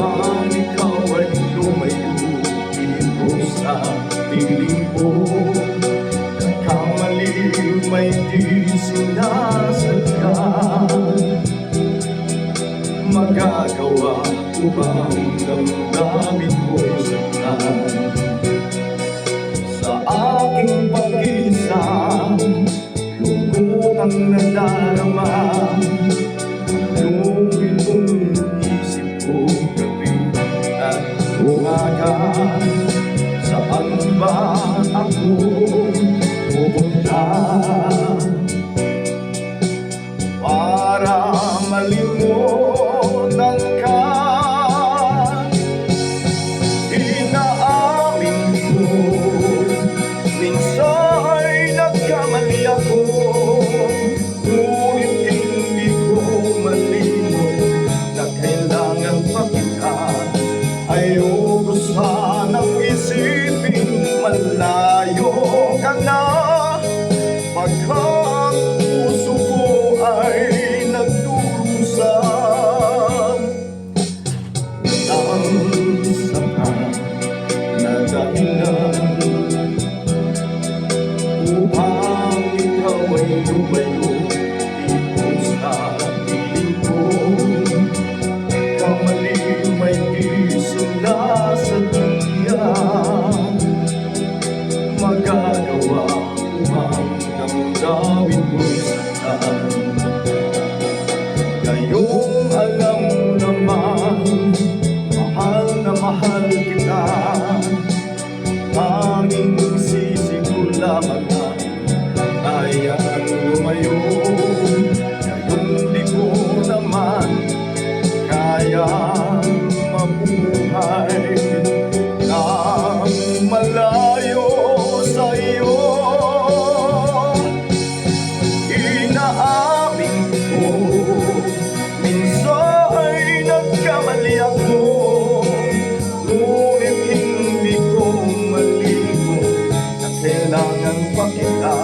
upang ikaw ay lumayo dito sa piling ko. Nagkamali may di sinasadya, magagawa ko bang damdamin ko'y saktan? Sa aking pag-isa, lungkot ang nadarama. Lumin kong isip ko gabi at umaga. Saan ba ako pupunta para malimutan ka? Inaamin ko, minsa'y nagkamali ako, ngunit hindi ko malimot na kailangan pa kita. Ayoko sanang isipin malayo ka na, pagkat puso ko ay nagdurusa. Walang sapat na dahilan upang ikaw ay lumayo dito sa piling ko. Kamali may di sinasadya, magagawa ko bang damdamin mo'y saktan? Ngayong alam mo naman, mahal na mahal kita. Tanging sisi ko lamang ay ang lumayo. Ngayong di ko naman kaya mabuhay nang malayo sa iyo. Inaamin ko, minsa'y nagkamali ako, ngunit hindi ko malimot na kailangan pa kita.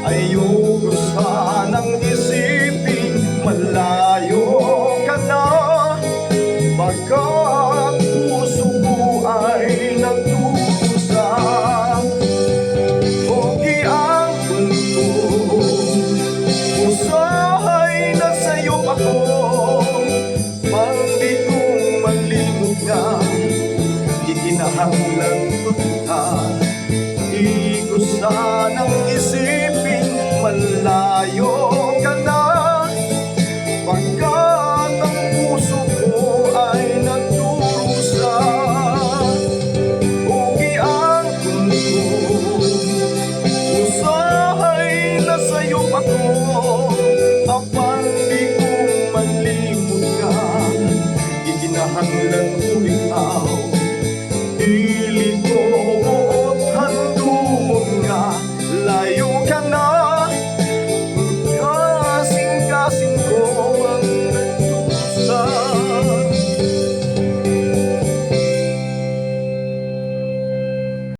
Ayoko sanang isipin malayo ka na, pagkat puso ko ay nagdurusa. Okay ang mundo, puso ay nasa'yo ako, pang di ko malimot ka, ikinahanglan ko kita. Di ko sanang isipin malayo ka na, pagkat ang puso ko ay nagdurusa. Okay ang mundo, puso ay nasa'yo ako, kapag di ko malimot ka, ikinahanglan